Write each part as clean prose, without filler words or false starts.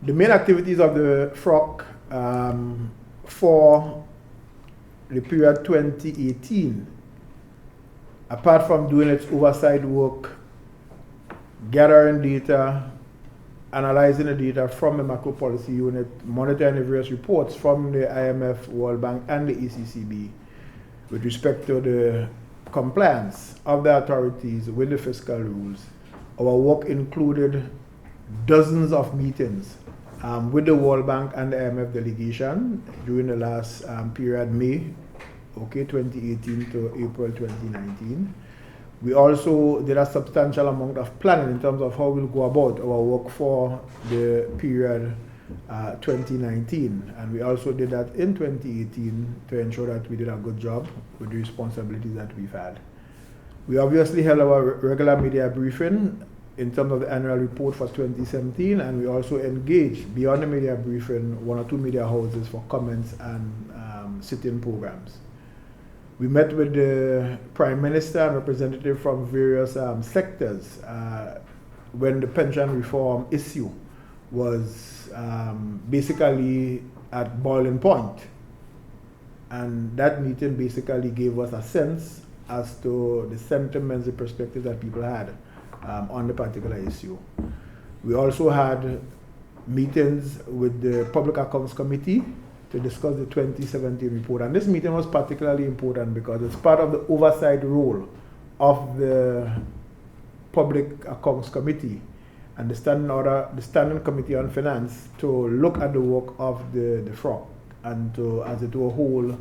The main activities of the FROC for the period 2018, apart from doing its oversight work, gathering data, analyzing the data from the macro policy unit, monitoring the various reports from the IMF, World Bank, and the ECCB with respect to the compliance of the authorities with the fiscal rules. Our work included dozens of meetings with the World Bank and the IMF delegation during the last period, May 2018 to April 2019. We also did a substantial amount of planning in terms of how we'll go about our work for the period 2019. And we also did that in 2018 to ensure that we did a good job with the responsibilities that we've had. We obviously held our regular media briefing in terms of the annual report for 2017, and we also engaged beyond the media briefing 1 or 2 media houses for comments and sit-in programs. We met with the Prime Minister and representatives from various sectors when the pension reform issue was basically at boiling point. And that meeting basically gave us a sense as to the sentiments, the perspectives that people had on the particular issue. We also had meetings with the Public Accounts Committee to discuss the 2017 report. And this meeting was particularly important because it's part of the oversight role of the Public Accounts Committee and the Standing Committee on Finance to look at the work of the FROC and to, as it were, hold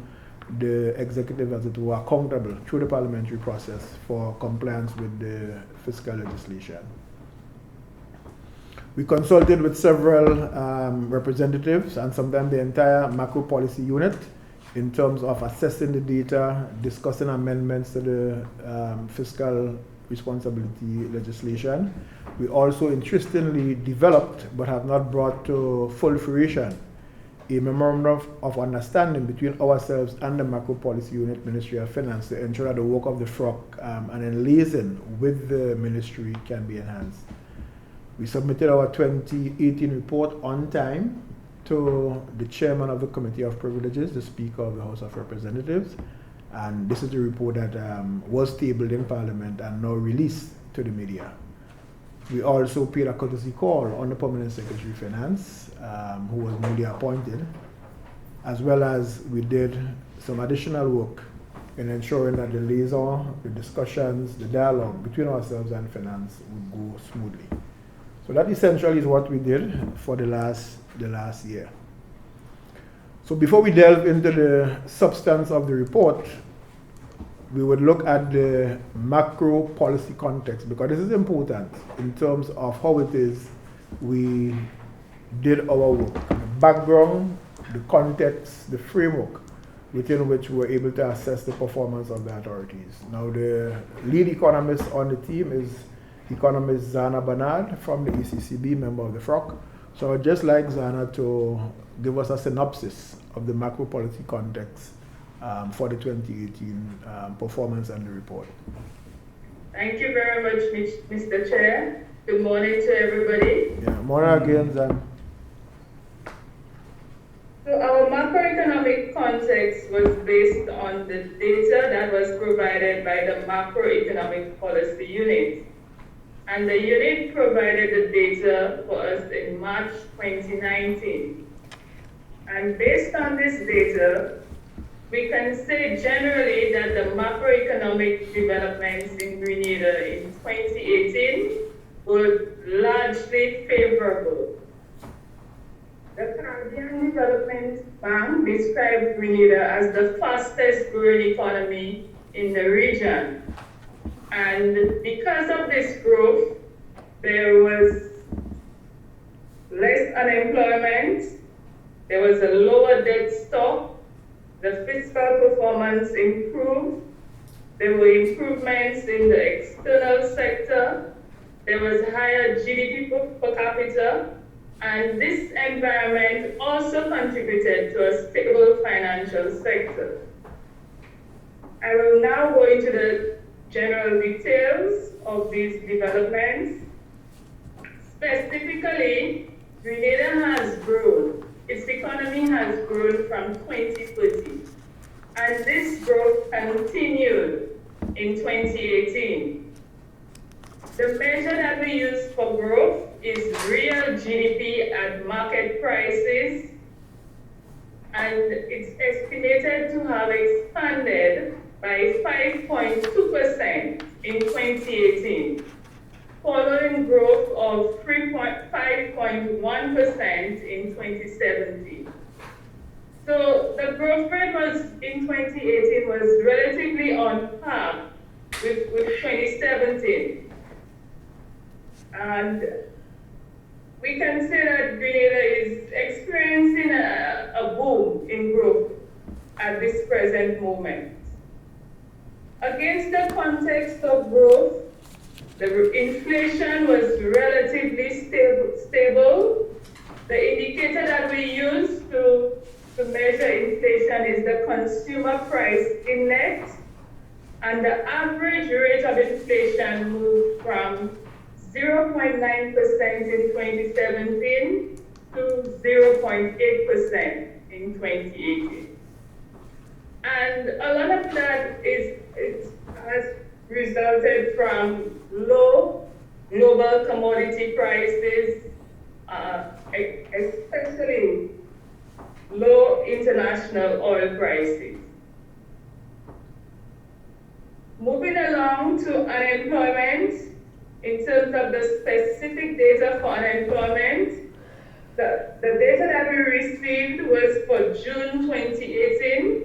the executive, as it were, accountable through the parliamentary process for compliance with the fiscal legislation. We consulted with several representatives and sometimes the entire macro policy unit in terms of assessing the data, discussing amendments to the fiscal responsibility legislation. We also interestingly developed but have not brought to full fruition a memorandum of understanding between ourselves and the macro policy unit, Ministry of Finance, to ensure that the work of the FROC and in liaison with the ministry can be enhanced. We submitted our 2018 report on time to the chairman of the Committee of Privileges, the Speaker of the House of Representatives, and this is the report that was tabled in Parliament and now released to the media. We also paid a courtesy call on the Permanent Secretary of Finance, who was newly appointed, as well as we did some additional work in ensuring that the liaison, the discussions, the dialogue between ourselves and finance would go smoothly. So that essentially is what we did for the last year. So before we delve into the substance of the report, we would look at the macro policy context, because this is important in terms of how it is we did our work. The background, the context, the framework within which we were able to assess the performance of the authorities. Now, the lead economist on the team is economist Zana Bernard from the ECCB, member of the FROC. So I'd just like Zana to give us a synopsis of the macro policy context for the 2018 performance and the report. Thank you very much, Mr. Chair. Good morning to everybody. Yeah, morning again, Zana. So our macroeconomic context was based on the data that was provided by the Macroeconomic Policy Unit. And the unit provided the data for us in March 2019. And based on this data, we can say generally that the macroeconomic developments in Grenada in 2018 were largely favorable. The Caribbean Development Bank described Grenada as the fastest growing economy in the region. And because of this growth, there was less unemployment, there was a lower debt stock, the fiscal performance improved, there were improvements in the external sector, there was higher GDP per capita, and this environment also contributed to a stable financial sector. I will now go into the general details of these developments. Specifically, Grenada has GDP at market prices, and it's estimated to have expanded by 5.2% in 2018, following growth of 5.1% in 2017. So the growth rate in 2018 was relatively on par with 2017. And we can say that Grenada is experiencing a boom in growth at this present moment. Against the context of growth, the inflation was relatively stable. The indicator that we use to measure inflation is the consumer price index, and the average rate of inflation moved from 0.9% in 2017 to 0.8% in 2018. And a lot of that has resulted from low global commodity prices, especially low international oil prices. Moving along to unemployment, in terms of the specific data for unemployment, the data that we received was for June 2018,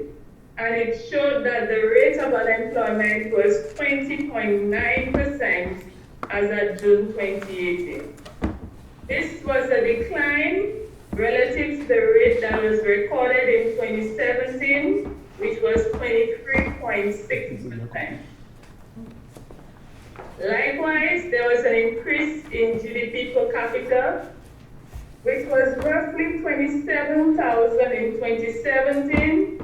and it showed that the rate of unemployment was 20.9% as of June 2018. This was a decline relative to the rate that was recorded in 2017, which was 23.6%. Likewise, there was an increase in GDP per capita, which was roughly 27,000 in 2017,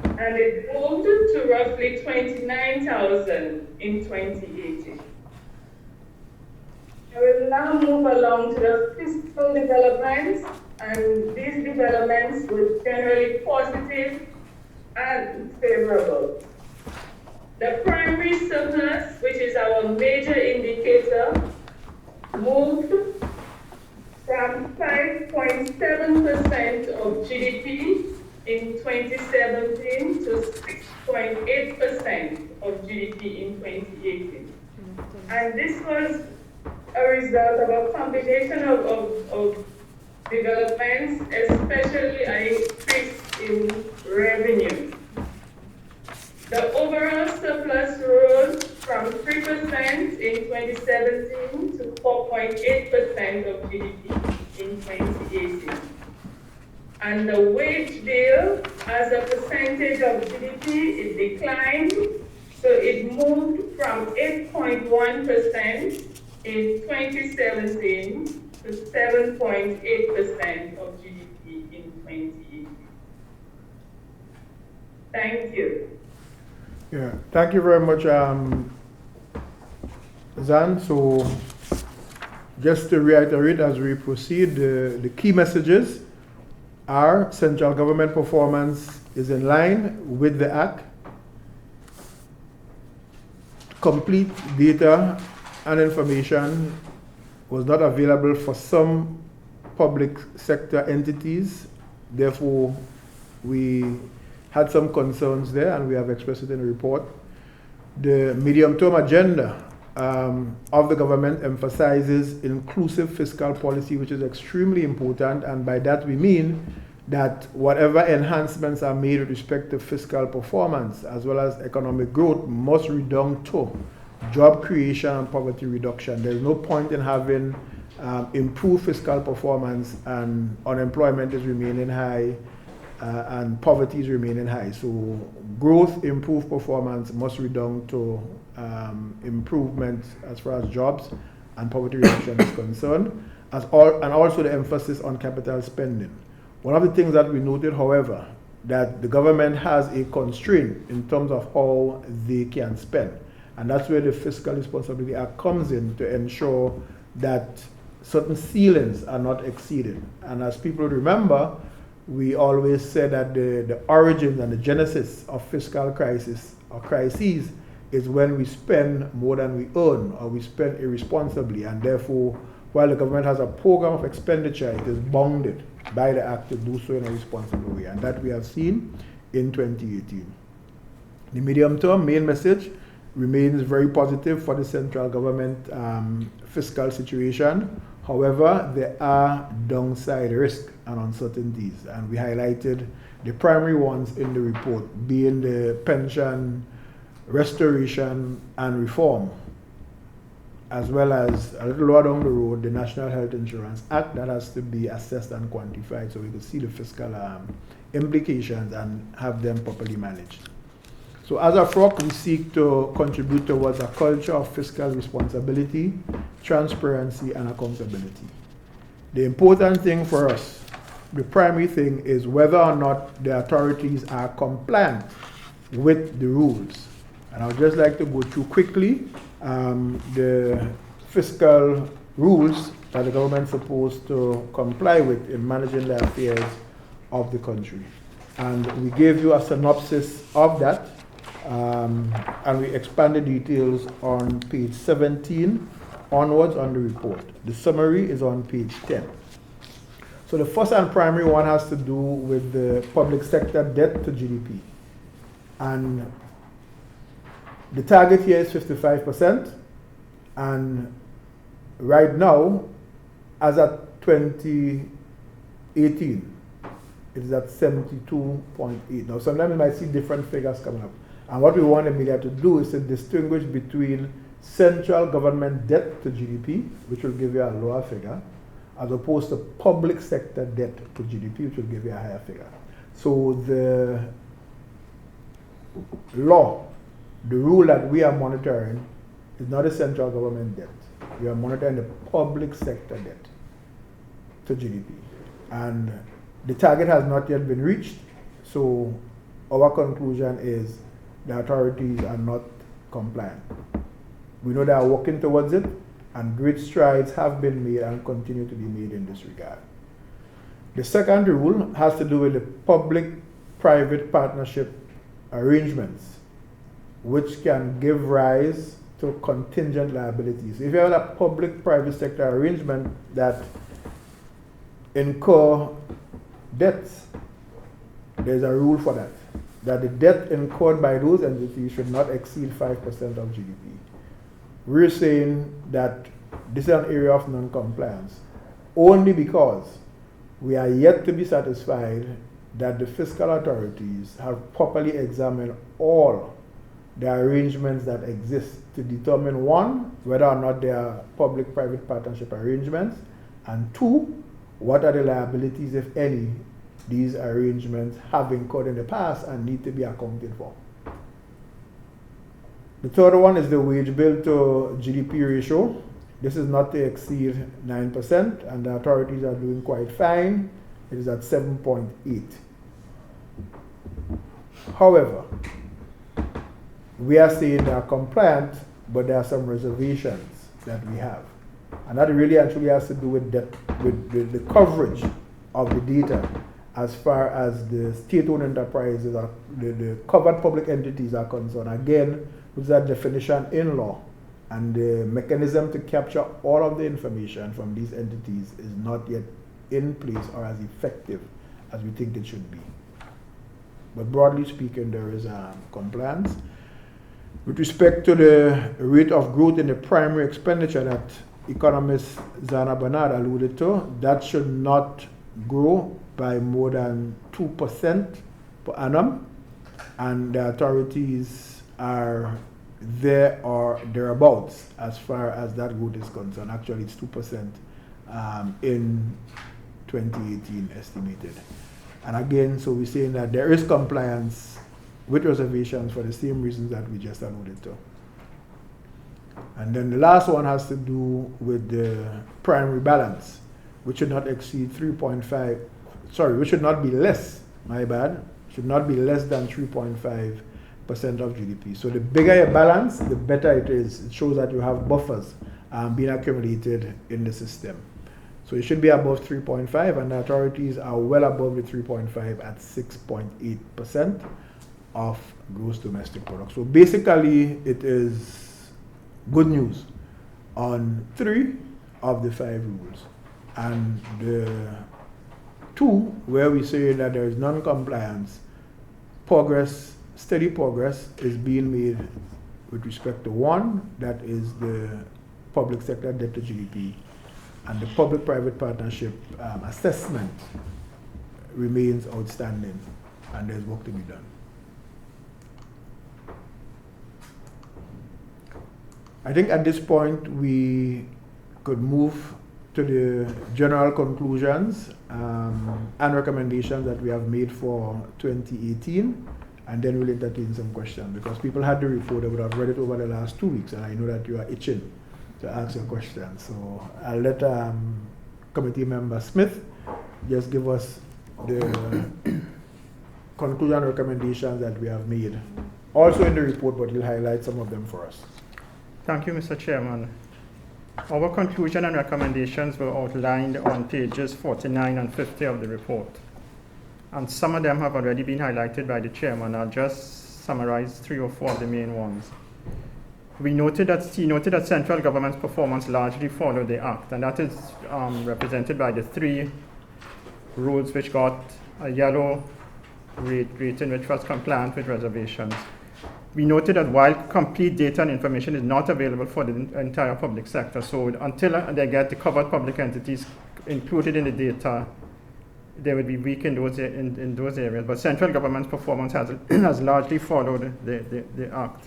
and it moved to roughly 29,000 in 2018. I will now move along to the fiscal developments, and these developments were generally positive and favorable. The primary surplus, which is our major indicator, moved from 5.7% of GDP in 2017 to 6.8% of GDP in 2018. And this was a result of a combination of developments, especially an increase in revenue. The overall surplus rose from 3% in 2017 to 4.8% of GDP in 2018. And the wage bill, as a percentage of GDP, it declined. So it moved from 8.1% in 2017 to 7.8% of GDP in 2018. Thank you. Yeah, thank you very much, Zan. So just to reiterate as we proceed, the key messages are central government performance is in line with the Act. Complete data and information was not available for some public sector entities. Therefore, we had some concerns there, and we have expressed it in the report. The medium-term agenda of the government emphasizes inclusive fiscal policy, which is extremely important, and by that we mean that whatever enhancements are made with respect to fiscal performance as well as economic growth must redound to job creation and poverty reduction. There's no point in having improved fiscal performance and unemployment is remaining high and poverty is remaining high. So growth, improved performance must redound to improvement as far as jobs and poverty reduction is concerned, and also the emphasis on capital spending. One of the things that we noted, however, that the government has a constraint in terms of how they can spend. And that's where the Fiscal Responsibility Act comes in to ensure that certain ceilings are not exceeded. And as people remember, we always said that the origins and the genesis of fiscal crisis or crises is when we spend more than we earn or we spend irresponsibly, and therefore while the government has a program of expenditure, it is bounded by the Act to do so in a responsible way, and that we have seen in 2018. The medium-term main message remains very positive for the central government fiscal situation. However, there are downside risks and uncertainties, and we highlighted the primary ones in the report, being the pension restoration and reform, as well as a little lower down the road, the National Health Insurance Act that has to be assessed and quantified so we can see the fiscal implications and have them properly managed. So as a FROC, we seek to contribute towards a culture of fiscal responsibility, transparency, and accountability. The important thing for us, the primary thing, is whether or not the authorities are compliant with the rules. And I would just like to go through quickly the fiscal rules that the government is supposed to comply with in managing the affairs of the country. And we gave you a synopsis of that, and we expand the details on page 17 onwards on the report. The summary is on page 10. So the first and primary one has to do with the public sector debt to GDP. And the target here is 55%, and right now, as at 2018, it is at 72.8. Now, sometimes you might see different figures coming up. And what we want the media to do is to distinguish between central government debt to GDP, which will give you a lower figure, as opposed to public sector debt to GDP, which will give you a higher figure. So the law, the rule that we are monitoring is not the central government debt. We are monitoring the public sector debt to GDP. And the target has not yet been reached, so our conclusion is the authorities are not compliant. We know they are working towards it, and great strides have been made and continue to be made in this regard. The second rule has to do with the public-private partnership arrangements, which can give rise to contingent liabilities. If you have a public-private sector arrangement that incur debts, there's a rule for that the debt incurred by those entities should not exceed 5% of GDP. We're saying that this is an area of non-compliance only because we are yet to be satisfied that the fiscal authorities have properly examined all the arrangements that exist to determine, one, whether or not they are public-private partnership arrangements, and two, what are the liabilities, if any, these arrangements have incurred in the past and need to be accounted for. The third one is the wage bill to GDP ratio. This is not to exceed 9%, and the authorities are doing quite fine. It is at 7.8. However, we are saying they are compliant, but there are some reservations that we have. And that really actually has to do with the coverage of the data as far as the state-owned enterprises or the covered public entities are concerned. Again, with that definition in law, and the mechanism to capture all of the information from these entities is not yet in place or as effective as we think it should be. But broadly speaking, there is compliance. With respect to the rate of growth in the primary expenditure that economist Zana Bernard alluded to, that should not grow by more than 2% per annum, and the authorities are there or thereabouts as far as that growth is concerned. Actually, it's 2% in 2018 estimated. And again, so we're saying that there is compliance with reservations for the same reasons that we just alluded to. And then the last one has to do with the primary balance, which should not exceed 3.5, which should not be less, my bad, should not be less than 3.5% of GDP. So the bigger your balance, the better it is. It shows that you have buffers being accumulated in the system. So it should be above 3.5, and the authorities are well above the 3.5 at 6.8% of gross domestic product. So basically, it is good news on 3 of the 5 rules. And the 2, where we say that there is non-compliance, steady progress is being made with respect to 1, that is the public sector debt to GDP, and the public-private partnership assessment remains outstanding, and there's work to be done. I think at this point we could move to the general conclusions and recommendations that we have made for 2018, and then we'll entertain some questions, because people had the report, they would have read it over the last 2 weeks, and I know that you are itching to ask your questions. So I'll let Committee Member Smith just give us the conclusion recommendations that we have made, also in the report, but he'll highlight some of them for us. Thank you, Mr. Chairman. Our conclusion and recommendations were outlined on pages 49 and 50 of the report, and some of them have already been highlighted by the chairman. I'll just summarize 3 or 4 of the main ones. He noted that central government's performance largely followed the Act, and that is represented by the 3 rules which got a yellow rating, which was compliant with reservations. We noted that while complete data and information is not available for the entire public sector, so until they get the covered public entities included in the data, they would be weak in those areas. But central government's performance has largely followed the Act.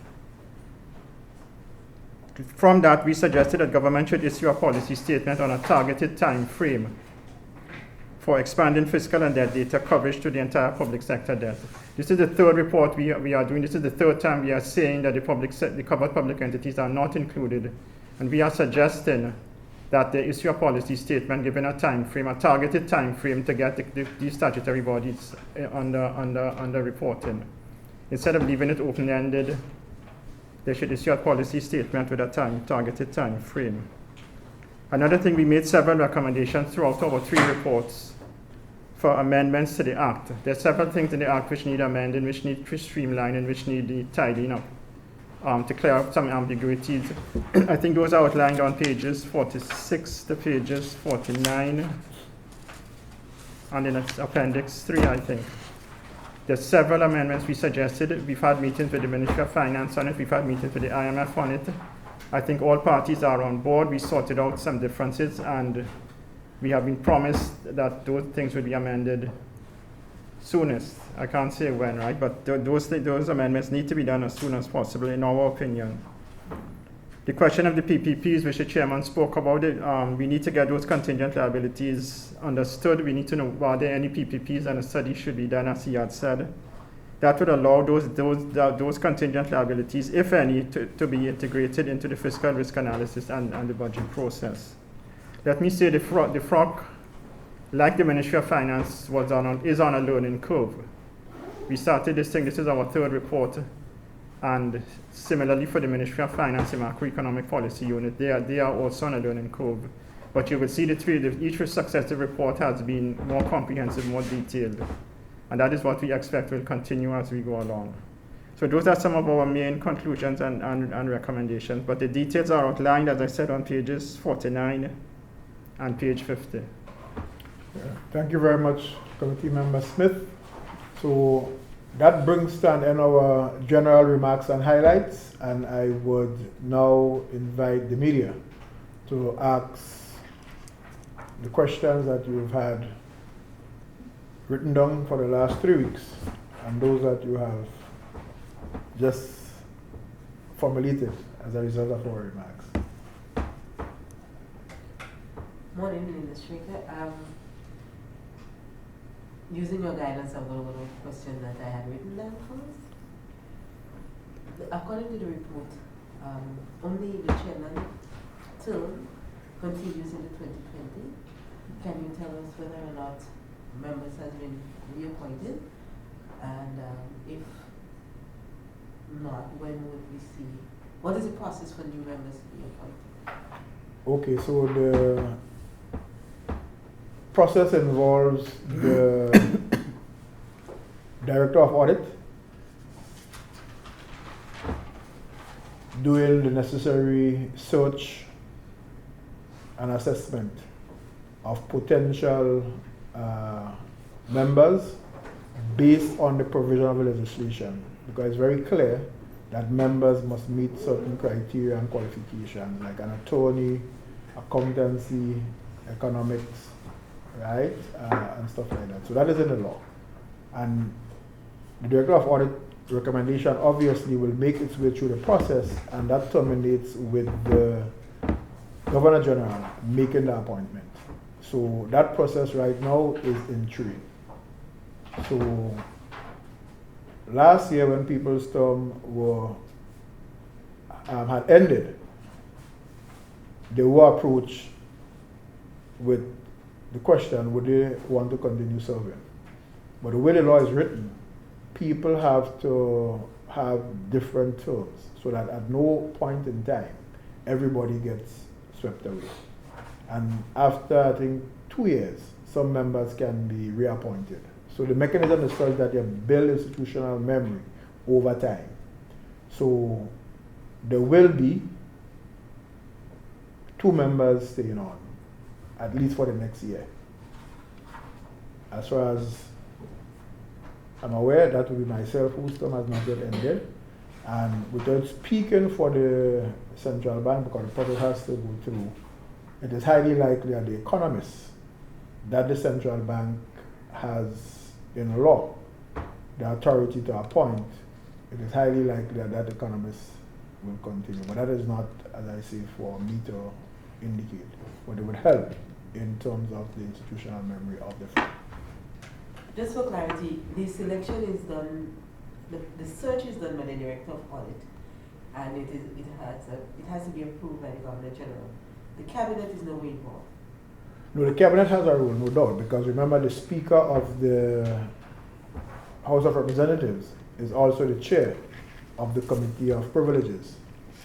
From that, we suggested that government should issue a policy statement on a targeted time frame for expanding fiscal and debt data coverage to the entire public sector debt. This is the 3rd report we are doing. This is the 3rd time we are saying that the covered public entities are not included. And we are suggesting that they issue a policy statement given a time frame, a targeted time frame to get these statutory bodies under reporting. Instead of leaving it open-ended, they should issue a policy statement with a targeted time frame. Another thing, we made several recommendations throughout our 3 reports for amendments to the Act. There are several things in the Act which need amending, which need streamlining, which need tidying up to clear up some ambiguities. I think those are outlined on pages 46 to pages 49, and in Appendix 3, I think. There's several amendments we suggested. We've had meetings with the Ministry of Finance on it. We've had meetings with the IMF on it. I think all parties are on board. We sorted out some differences, and we have been promised that those things will be amended soonest. I can't say when, right? But those amendments need to be done as soon as possible, in our opinion. The question of the PPPs, which the chairman spoke about, we need to get those contingent liabilities understood. We need to know, are there any PPPs, and a study should be done, as he had said. That would allow those contingent liabilities, if any, to be integrated into the fiscal risk analysis and the budget process. Let me say the FROC, like the Ministry of Finance, is on a learning curve. We started this thing, this is our 3rd report, and similarly for the Ministry of Finance, the Macroeconomic Policy Unit, they are also on a learning curve. But you will see each successive report has been more comprehensive, more detailed. And that is what we expect will continue as we go along. So those are some of our main conclusions and recommendations. But the details are outlined, as I said, on pages 49 and page 50. Yeah. Thank you very much, Committee Member Smith. So that brings to an end our general remarks and highlights. And I would now invite the media to ask the questions that you've had written down for the last 3 weeks, and those that you have just formulated as a result of our remarks. Morning, Administrator. Using your guidance, I've got a lot of questions that I had written down first. According to the report, only the chairman term continues in the 2020. Can you tell us whether or not members has been reappointed, and if not, when would we see? What is the process for new members to be appointed? Okay, so the process involves the Director of Audit doing the necessary search an assessment of potential members based on the provision of the legislation, because it's very clear that members must meet certain criteria and qualifications, like an attorney, accountancy, economics, right, and stuff like that. So that is in the law. And the Director of Audit recommendation obviously will make its way through the process, and that terminates with the Governor General making the appointment. So that process right now is in train. So last year when People's Term had ended, they were approached with the question, would they want to continue serving? But the way the law is written, people have to have different terms so that at no point in time everybody gets swept away. And after, I think, 2 years, some members can be reappointed. So the mechanism is such that you build institutional memory over time. So there will be 2 members staying on, at least for the next year. As far as I'm aware, that will be myself, whose term has not yet ended. And without speaking for the central bank, because the process has to go through, it is highly likely that the economists that the central bank has in law the authority to appoint, it is highly likely that that economist will continue. But that is not, as I say, for me to indicate, but it would help in terms of the institutional memory of the firm. Just for clarity, the selection is done, the search is done by the Director of Audit, and it has to be approved by the Governor General. The Cabinet is no way involved. No, the Cabinet has a role, no doubt, because remember the Speaker of the House of Representatives is also the chair of the Committee of Privileges,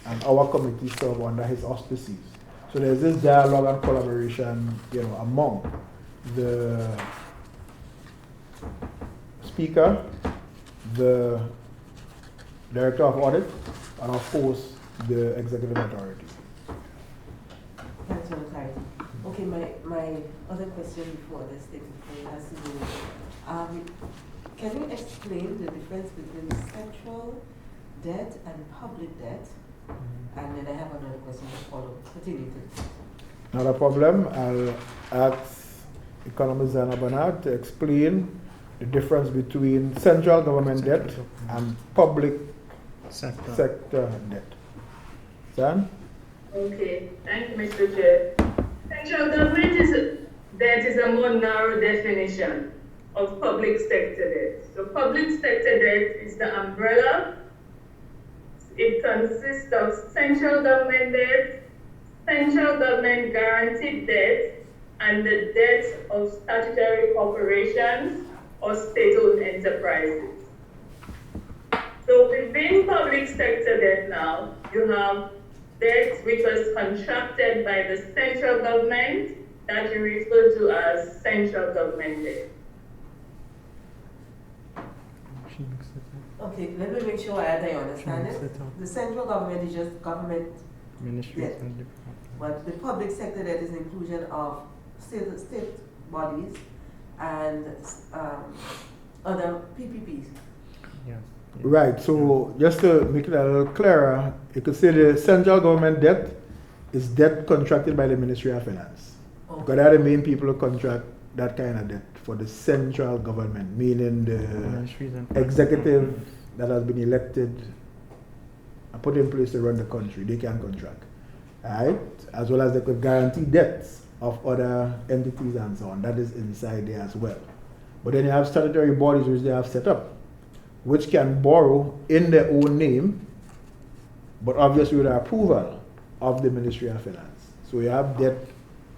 and our committee serve under his auspices. So there's this dialogue and collaboration, among the Speaker, the Director of Audit, and of course the Executive Authority. Thanks for the clarity. Okay, my other question before this thing has to do, can you explain the difference between central debt and public debt? And then I have another question to follow. Continue. Not a problem. I'll ask Economist Zana Bernard to explain the difference between central government debt and public sector debt. Zan? Okay, thank you, Mr. Chair. Central government debt is a more narrow definition of public sector debt. So public sector debt is the umbrella. It consists of central government debt, central government guaranteed debt, and the debt of statutory corporations or state-owned enterprises. So within public sector debt now, you have debt which was contracted by the central government that you refer to as central government debt. Okay, let me make sure I understand it. The central government is just government debt, but the public sector debt is the inclusion of state bodies and other PPPs. Yeah. Right, so just to make it a little clearer, you could say the central government debt is debt contracted by the Ministry of Finance. Okay. Because they are the main people who contract that kind of debt for the central government, meaning the executive that has been elected and put in place to run the country, they can contract. Right? As well as they could guarantee debts of other entities and so on. That is inside there as well. But then you have statutory bodies which they have set up, which can borrow in their own name, but obviously with the approval of the Ministry of Finance. So you have debt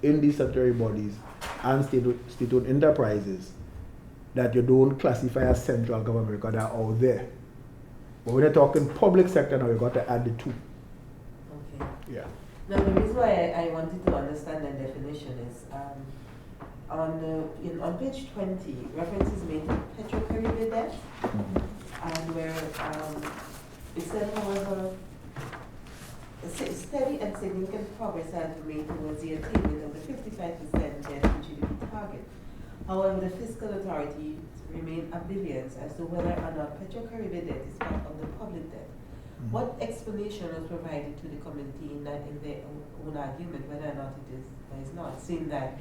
in these statutory bodies and state-owned enterprises that you don't classify as central government because they're out there. But when you're talking public sector now, you've got to add the two. Okay. Yeah. Now the reason why I wanted to understand the definition is on page 20, reference is made to Petro-Caribbean debt, and where it said, however, steady and significant progress has been made towards the attainment of the 55% debt to GDP target. However, the fiscal authorities remain oblivious as to whether or not Petro-Caribbean debt is part of the public debt. What explanation was provided to the committee in their own argument whether or not it is or is not, seeing that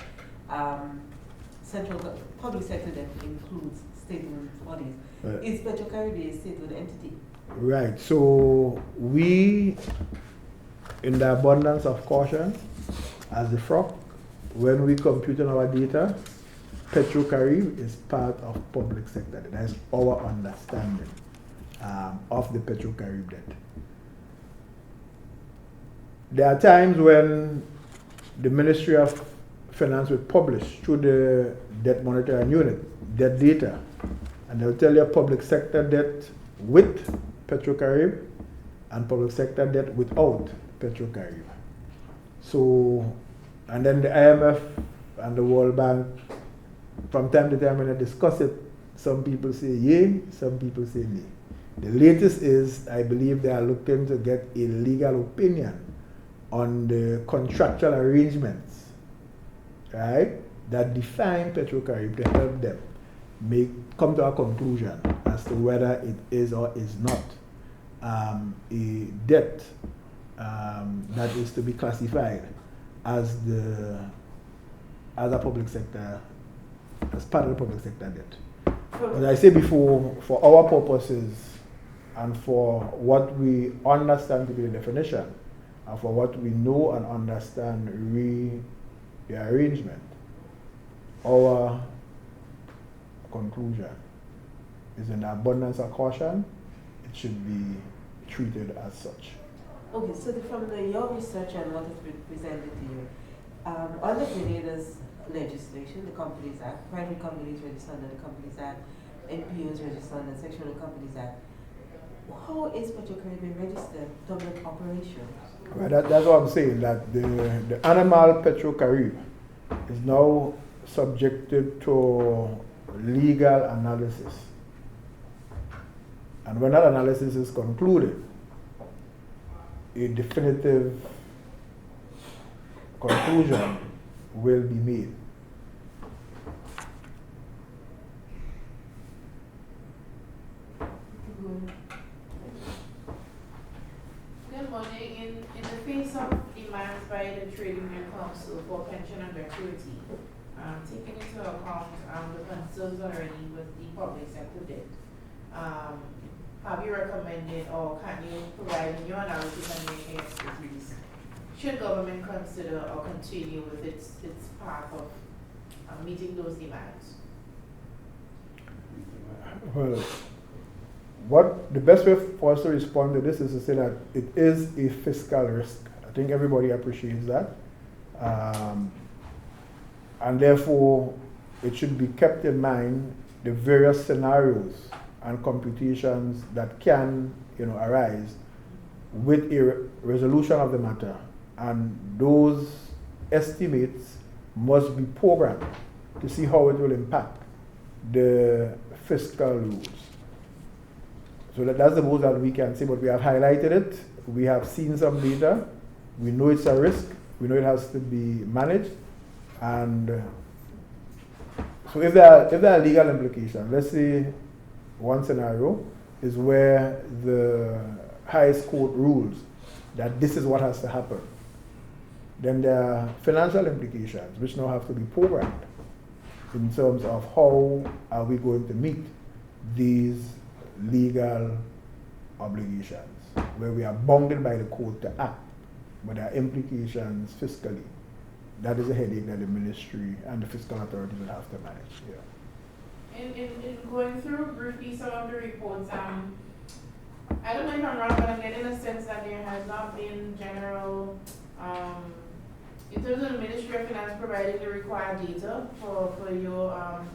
public sector debt includes state-owned bodies? Is Petro-Caribbean a state-owned entity? Right. So we, in the abundance of caution, as the FROC, when we compute on our data, Petro-Carib is part of public sector. That is our understanding of the Petro-Carib debt. There are times when the Ministry of Finance will publish through the debt monitoring unit debt data, and they'll tell you public sector debt with Petro-Carib and public sector debt without Petro-Carib. So, and then the IMF and the World Bank, from time to time when they discuss it, some people say yay, some people say nay. The latest is, I believe they are looking to get a legal opinion on the contractual arrangements, right, that define Petro-Carib to help them come to a conclusion as to whether it is or is not a debt that is to be classified as a public sector, as part of the public sector debt. As I said before, for our purposes and for what we understand to be the definition, and for what we know and understand the arrangement, our conclusion is in the abundance of caution, it should be treated as such. Okay, so from your research and what has been presented to you, under Grenada's legislation, the Companies Act, private companies registered under the Companies Act, NPOs registered under the Section of the Companies Act, how is Petro-Caribbean registered public operation? Right, that's what I'm saying, that the animal Petro-Carib is now subjected to legal analysis. And when that analysis is concluded, a definitive conclusion will be made. Good morning. In the face of demands by the Trade Union Council for pension and gratuity, taking into account the concerns already with the public sector debt, have you recommended, or can you provide in your analysis and your expertise, should government consider or continue with its path of meeting those demands? Well, the best way for us to respond to this is to say that it is a fiscal risk. I think everybody appreciates that. And therefore, it should be kept in mind the various scenarios and computations that can arise with a resolution of the matter. And those estimates must be programmed to see how it will impact the fiscal rules. So that's the most that we can say, but we have highlighted it. We have seen some data. We know it's a risk. We know it has to be managed. And so if there are legal implications, let's say one scenario is where the highest court rules that this is what has to happen. Then there are financial implications which now have to be programmed in terms of how are we going to meet these legal obligations, where we are bounded by the code to act, but there are implications fiscally. That is a headache that the ministry and the fiscal authorities will have to manage. Yeah. In going through briefly some of the reports, I don't know if I'm wrong, but I'm getting a sense that there has not been general, in terms of the Ministry of Finance providing the required data for your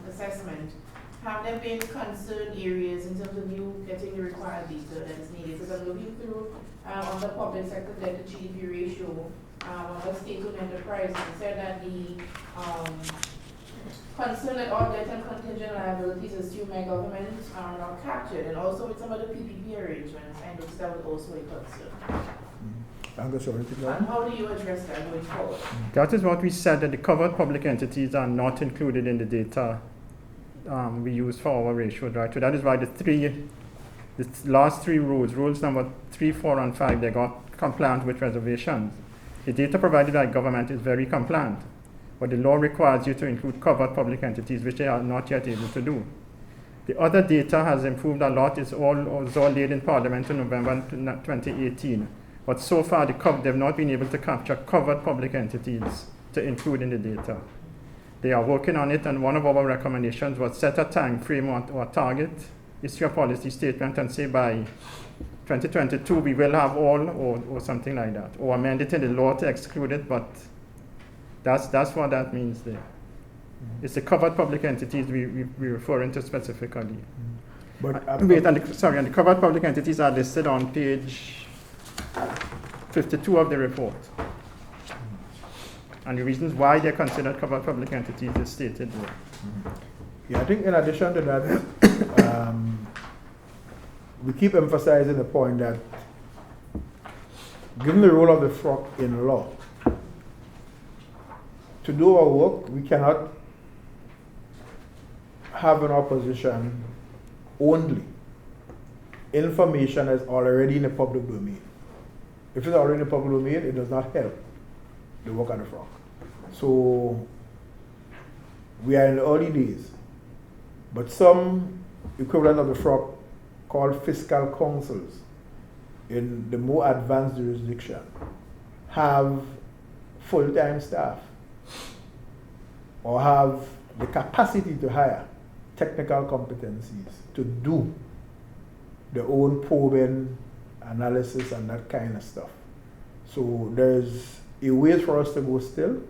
assessment, have there been concerned areas in terms of you getting the required data that is needed? Because I'm looking through on the public sector debt to GDP ratio on the state-owned enterprise, it said that the concern that all debt and contingent liabilities assumed by government are not captured, and also with some of the PPP arrangements, I noticed that was also a concern. And how do you address that going forward? That is what we said, that the covered public entities are not included in the data we use for our ratios, right? So that is why the last three rules number 3, 4, and 5, they got compliant with reservations. The data provided by government is very compliant, but the law requires you to include covered public entities, which they are not yet able to do. The other data has improved a lot. It's all laid in Parliament in November 2018. But so far, they've not been able to capture covered public entities to include in the data. They are working on it, and one of our recommendations was set a time frame or target, issue a policy statement, and say by 2022 we will have all, or something like that, or amend it in the law to exclude it. But that's what that means there. It's the covered public entities we're referring to specifically. But and the covered public entities are listed on page 52 of the report. And the reasons why they're considered covered public entities is stated there. Yeah, I think in addition to that, we keep emphasizing the point that given the role of the FROC in law, to do our work, we cannot have an opposition only. Information is already in the public domain. If it's already in the public domain, it does not help the work of the FROC. So we are in the early days, but some equivalent of the FROC called fiscal councils in the more advanced jurisdiction have full-time staff or have the capacity to hire technical competencies to do their own probing, analysis, and that kind of stuff. So there's a ways for us to go still.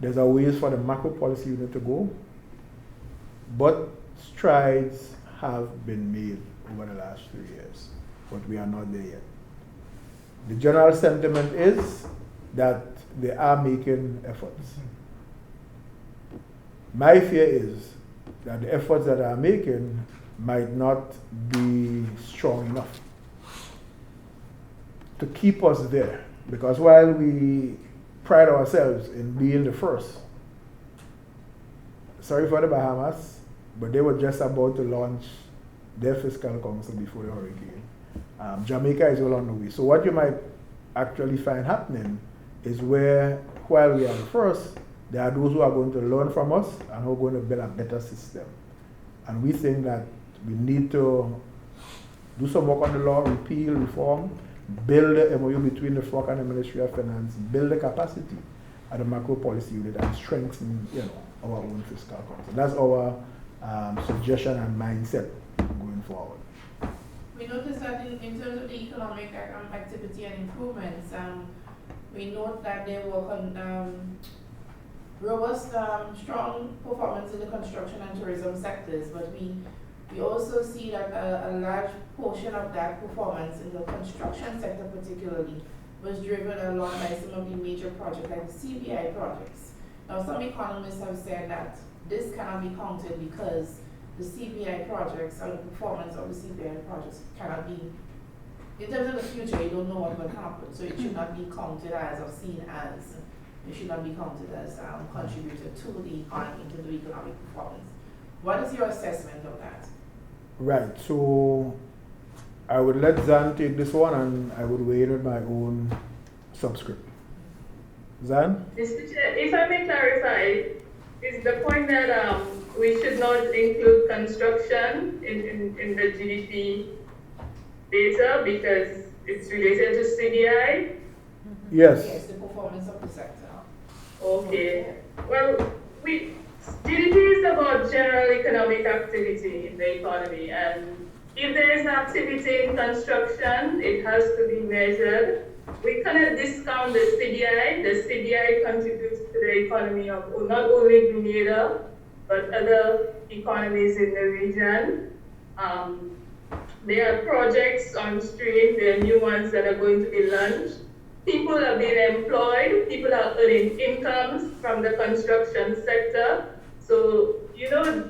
There's a ways for the macro policy unit to go. But strides have been made over the last 3 years, but we are not there yet. The general sentiment is that they are making efforts. My fear is that the efforts that they are making might not be strong enough to keep us there. Because while we pride ourselves in being the first, sorry for the Bahamas, but they were just about to launch their fiscal council before the hurricane. Jamaica is well on the way. So what you might actually find happening is where, while we are the first, there are those who are going to learn from us and who are going to build a better system. And we think that we need to do some work on the law, repeal, reform, build the MOU between the FROC and the Ministry of Finance, build the capacity at the macro policy unit, and strengthen, our own fiscal council. That's our suggestion and mindset going forward. We noticed that in terms of the economic activity and improvements, we note that they work on robust, strong performance in the construction and tourism sectors, but we also see that a large portion of that performance in the construction sector particularly was driven along by some of the major projects like the CBI projects. Now some economists have said that this cannot be counted because the CBI projects or the performance of the CBI projects cannot be, in terms of the future, you don't know what will happen, so it should not be counted as or seen as, it should not be counted as contributed to the economy, to the economic performance. What is your assessment of that? Right, so I would let Zan take this one and I would weigh in with my own subscript. Zan? Mr. Chair, if I may clarify, is the point that we should not include construction in the GDP data because it's related to CDI? Yes. Yes, the performance of the sector. Okay. Well, GDP is about general economic activity in the economy, and if there is activity in construction, it has to be measured. We cannot discount the CDI. The CDI contributes to the economy of not only Grenada, but other economies in the region. There are projects on stream, there are new ones that are going to be launched. People are being employed, people are earning incomes from the construction sector. So,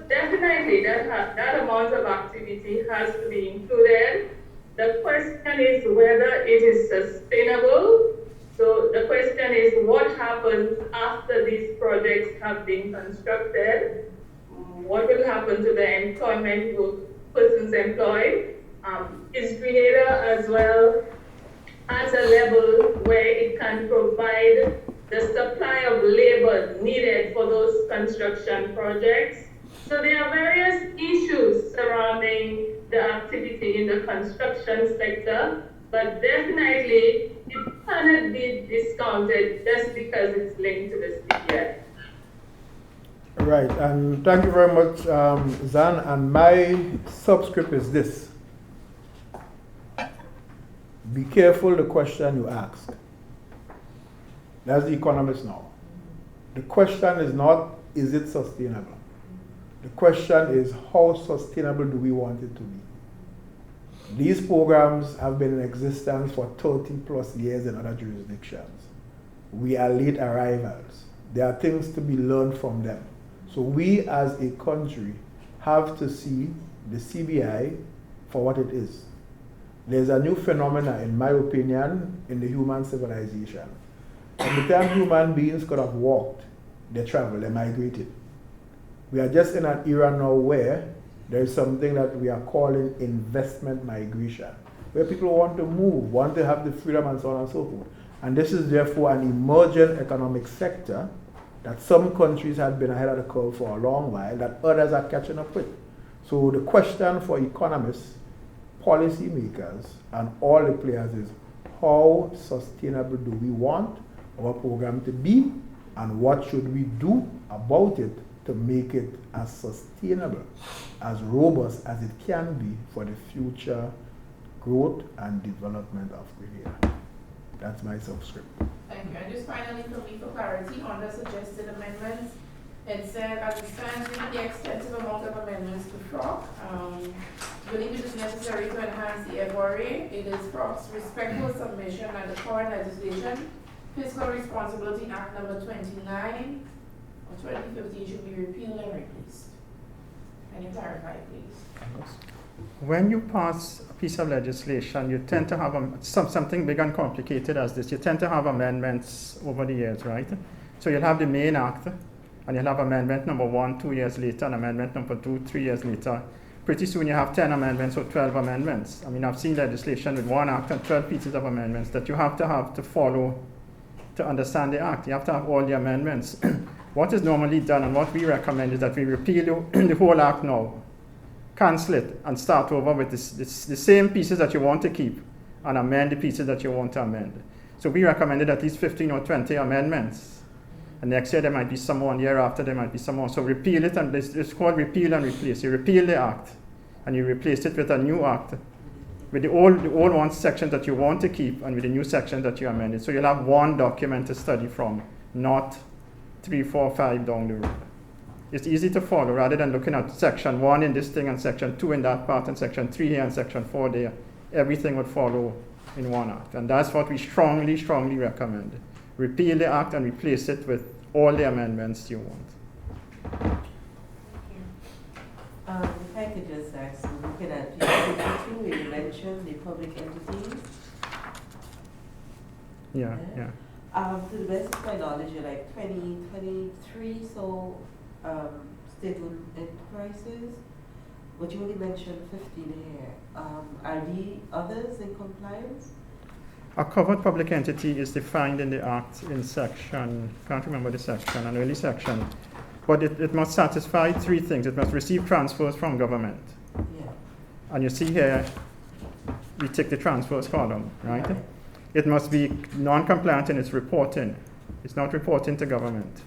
definitely that amount of activity has to be included. The question is whether it is sustainable. So the question is what happens after these projects have been constructed? What will happen to the employment of persons employed? Is Grenada as well at a level where it can provide the supply of labor needed for those construction projects? So there are various issues surrounding the activity in the construction sector, but definitely it cannot be discounted just because it's linked to the CPF. Right, and thank you very much, Zan. And my subscript is this. Be careful the question you ask. That's the economist now. The question is not, is it sustainable? The question is, how sustainable do we want it to be? These programs have been in existence for 30 plus years in other jurisdictions. We are late arrivals. There are things to be learned from them. So we as a country have to see the CBI for what it is. There's a new phenomena, in my opinion, in the human civilization. From the time human beings could have walked, they traveled, they migrated. We are just in an era now where there is something that we are calling investment migration, where people want to move, want to have the freedom and so on and so forth. And this is therefore an emergent economic sector that some countries have been ahead of the curve for a long while, that others are catching up with. So the question for economists, policymakers, and all the players is, how sustainable do we want our program to be, and what should we do about it to make it as sustainable, as robust as it can be for the future growth and development of Grenada. That's my subscript. Thank you. And just finally, for me, for clarity, on the suggested amendments, it said, as it stands, given the extensive amount of amendments to FROC, believe it is necessary to enhance the FRA. It is FROC's respectful submission that the current legislation, Fiscal Responsibility Act number 29 of 2015, should be repealed and replaced. Can you clarify, please? When you pass a piece of legislation, you tend to have something big and complicated as this. You tend to have amendments over the years, right? So you'll have the main act, and you'll have amendment number 1 2 years later, and amendment number 2 3 years later. Pretty soon you have 10 amendments or 12 amendments. I mean, I've seen legislation with 1 act and 12 pieces of amendments that you have to follow to understand the act. You have to have all the amendments. What is normally done and what we recommend is that we repeal the whole act now, cancel it, and start over with the same pieces that you want to keep and amend the pieces that you want to amend. So we recommended at least 15 or 20 amendments. And next year there might be some more, and year after there might be some more. So repeal it, and it's called repeal and replace. You repeal the act, and you replace it with a new act, with the old one section that you want to keep, and with the new section that you amended. So you'll have one document to study from, not 3, 4, 5 down the road. It's easy to follow rather than looking at section 1 in this thing and section 2 in that part and section 3 here and section 4 there. Everything would follow in one act. And that's what we strongly, strongly recommend. Repeal the act and replace it with all the amendments you want. If I could just ask, looking at page 52, where you mentioned the public entities. Yeah. To the best of my knowledge, you're like 23, so state-owned enterprises, but you only mentioned 50 there. Are the others in compliance? A covered public entity is defined in the Act in section, can't remember the section, an early section, but it must satisfy 3 things. It must receive transfers from government. Yeah. And you see here, we take the transfers column, right? It must be non-compliant in its reporting. It's not reporting to government.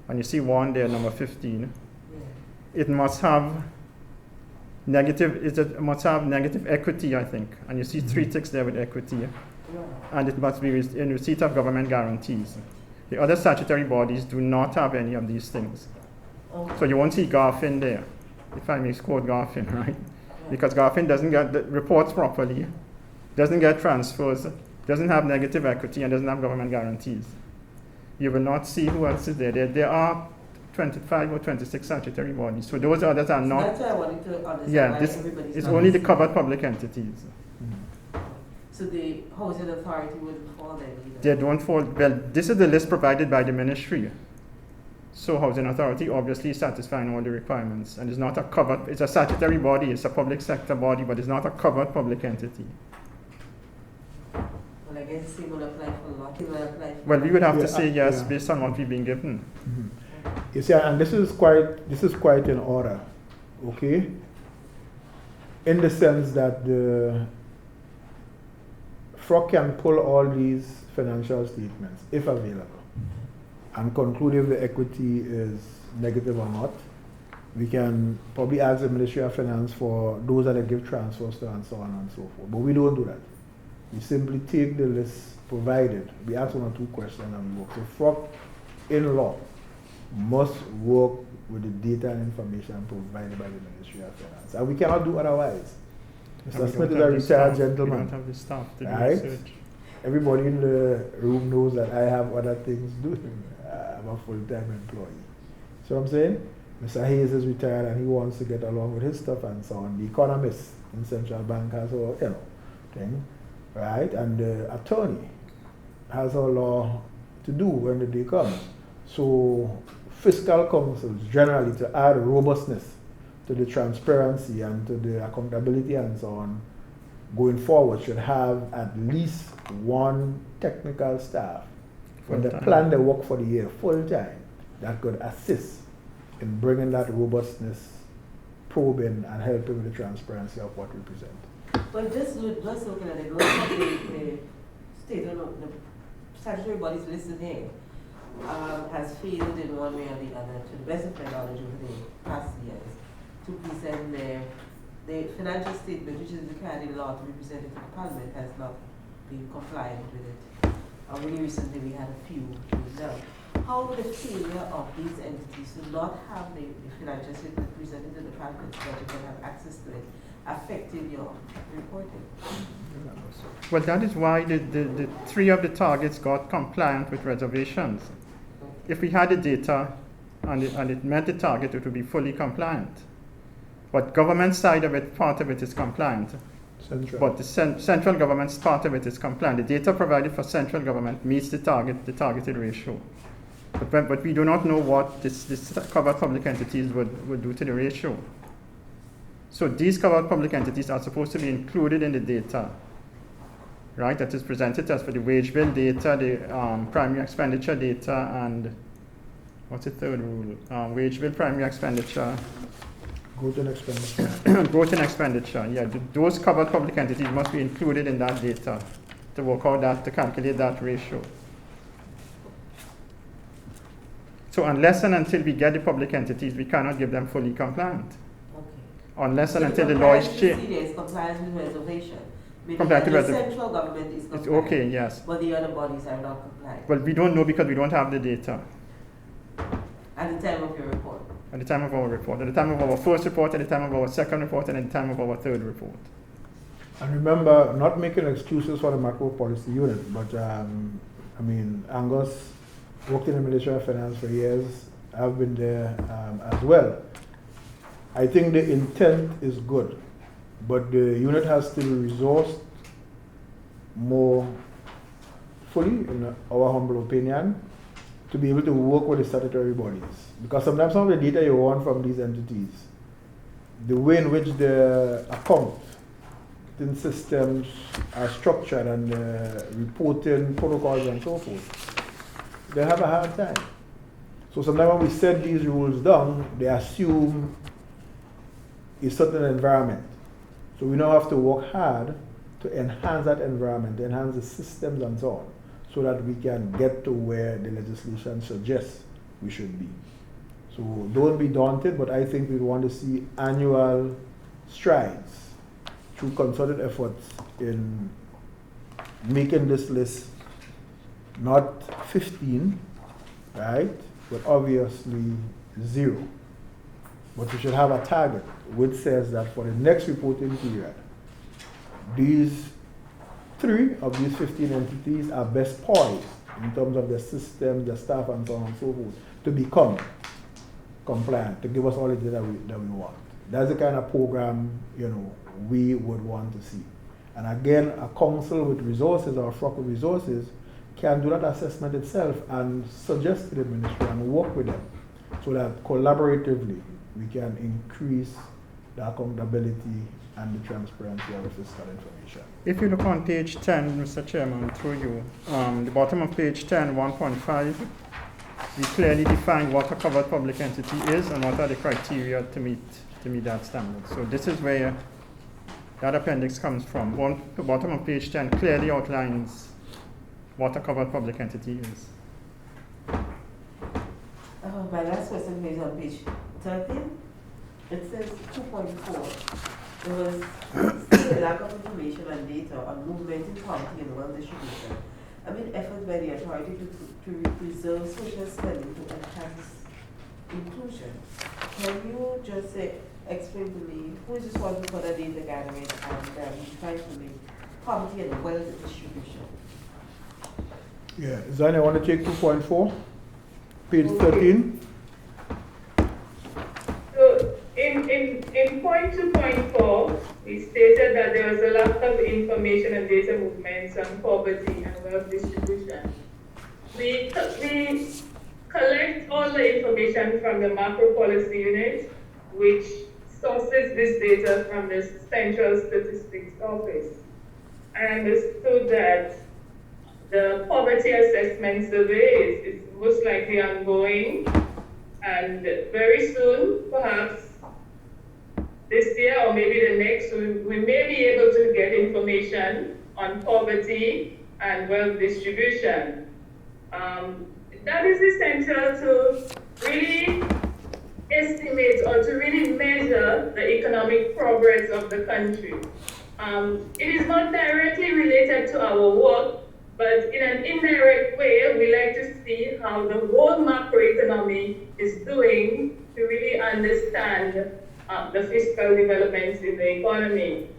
And you see 1 there, number 15. Yeah. It must have negative equity, I think. And you see 3 ticks there with equity. Yeah. And it must be in receipt of government guarantees. The other statutory bodies do not have any of these things. Okay. So you won't see GARFIN there, if I may quote GARFIN, right? Yeah. Because GARFIN doesn't get the reports properly, doesn't get transfers, doesn't have negative equity, and doesn't have government guarantees. You will not see who else is there. There are 25 or 26 statutory bodies. So those others are not. That's why I wanted to understand Yeah, why this everybody's is not only the listed. covered public entities. So the housing authority wouldn't fall then either? They don't fall. Well, this is the list provided by the ministry. So housing authority obviously is satisfying all the requirements, and it's not a covered. It's a statutory body. It's a public sector body, but it's not a covered public entity. Well, I guess the same will apply for a lot. It will apply for Well, we would have Yeah, to say yes yeah. based on what we've been given. You see, and this is quite in order, okay? In the sense that the FROC can pull all these financial statements, if available, and conclude if the equity is negative or not. We can probably ask the Ministry of Finance for those that they give transfers to and so on and so forth. But we don't do that. We simply take the list provided. We ask 1 or 2 questions and we work. So FROC in law must work with the data and information provided by the Ministry of Finance. And we cannot do otherwise. And Mr. we Smith don't is a have the staff- retired gentleman. We don't have the staff to do Right. research. Everybody in the room knows that I have other things doing. I'm a full-time employee. So I'm saying, Mr. Hayes is retired and he wants to get along with his stuff and so on. The economist in central bank has a thing, right? And the attorney has a law to do when the day comes. So fiscal councils generally, to add robustness to the transparency and to the accountability and so on, going forward, should have at least 1 technical staff when they Full-time. plan their work for the year full-time that could assist in bringing that robustness, probing and helping with the transparency of what we present. But just looking at it, look at the state, the statutory bodies listed here, has failed in one way or the other, to the best of my knowledge over the past years, to present the financial statement, which is required in law to be presented to the Parliament, has not been compliant with it. Only recently we had a few now. How would the failure of these entities to not have the financial statement presented to the Parliament so that you can have access to it affected your reporting? Well, that is why the 3 of the targets got compliant with reservations. If we had the data and it met the target, it would be fully compliant. But government side of it, part of it is compliant. Central. But the central government's part of it is compliant. The data provided for central government meets the targeted ratio. But we do not know what this covered public entities would do to the ratio. So these covered public entities are supposed to be included in the data, right? That is presented to us for the wage bill data, the primary expenditure data, and what's the third rule? Wage bill, primary expenditure, Growth and expenditure. growth and expenditure. Yeah, those covered public entities must be included in that data to work out that, to calculate that ratio. So unless and until we get the public entities, we cannot give them fully compliant. Okay. Unless So and until the law is compliance changed. with CDA is compliance with reservation. Meaning Compliant that with the reserv- central government is It's compliant. okay, yes. But the other bodies are not compliant But we don't know because we don't have the data at the time of your report. at the time of our report, at the time of our first report, at the time of our second report, and at the time of our third report. And remember, not making excuses for the macro policy unit, but Angus worked in the Ministry of Finance for years. I've been there as well. I think the intent is good, but the unit has to be resourced more fully, in our humble opinion, to be able to work with the statutory bodies. Because sometimes some of the data you want from these entities, the way in which the accounting systems are structured and reporting protocols and so forth, they have a hard time. So sometimes when we set these rules down, they assume a certain environment. So we now have to work hard to enhance that environment, to enhance the systems and so on, so that we can get to where the legislation suggests we should be. So don't be daunted, but I think we want to see annual strides through concerted efforts in making this list not 15, right, but obviously 0. But we should have a target which says that for the next reporting period, these 3 of these 15 entities are best poised in terms of their system, their staff, and so on and so forth, to become compliant, to give us all the data that we want. That's the kind of program, we would want to see. And again, a council with resources or a FROC with resources can do that assessment itself and suggest to the ministry and work with them so that collaboratively we can increase the accountability and the transparency of the fiscal information. If you look on page 10, Mr. Chairman, through you, the bottom of page 10, 1.5, we clearly define what a covered public entity is and what are the criteria to meet that standard. So this is where that appendix comes from. The bottom of page 10 clearly outlines what a covered public entity is. My last question is on page 13. It says 2.4. There was still a lack of information and data on movement in poverty and wealth distribution. Efforts by the authority to preserve social spending to enhance inclusion. Can you just explain to me who is responsible for the data gathering and trying to make poverty and wealth distribution? Yeah, Zane, I want to take 2.4, page 13. So in point 2.4, we stated that there was a lack of information and data movements on poverty and wealth distribution. We collect all the information from the macro policy unit, which sources this data from the Central Statistics Office. I understood that the poverty assessment survey is most likely ongoing, and very soon, perhaps this year or maybe the next, we may be able to get information on poverty and wealth distribution. That is essential to really estimate or to really measure the economic progress of the country. It is not directly related to our work, but in an indirect way, we like to see how the whole macroeconomy is doing to really understand the fiscal developments in the economy.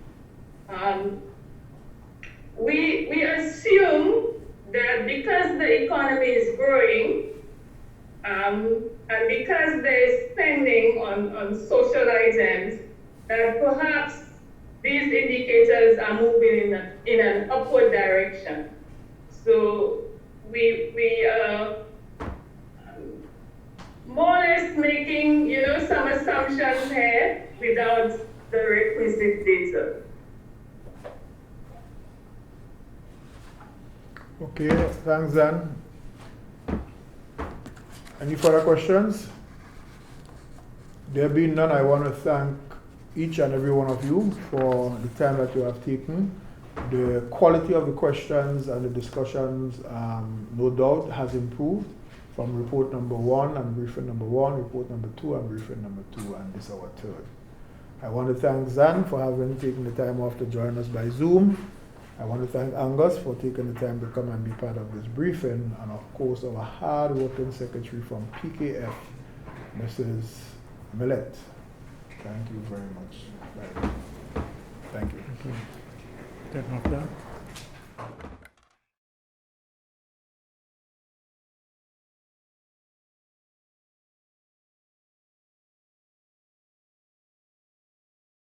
We assume that because the economy is growing, and because there is spending on social items, that perhaps these indicators are moving in an upward direction. So we are more or less making some assumptions here without the requisite data. Okay, thanks, Dan. Any further questions? There being none, I want to thank each and every one of you for the time that you have taken. The quality of the questions and the discussions, no doubt, has improved from report number 1 and briefing number 1, report number 2 and briefing number 2, and this our third. I want to thank Zan for having taken the time off to join us by Zoom. I want to thank Angus for taking the time to come and be part of this briefing, and of course our hard-working secretary from PKF, Mrs. Millet. Thank you very much. Thank you. Turn off that.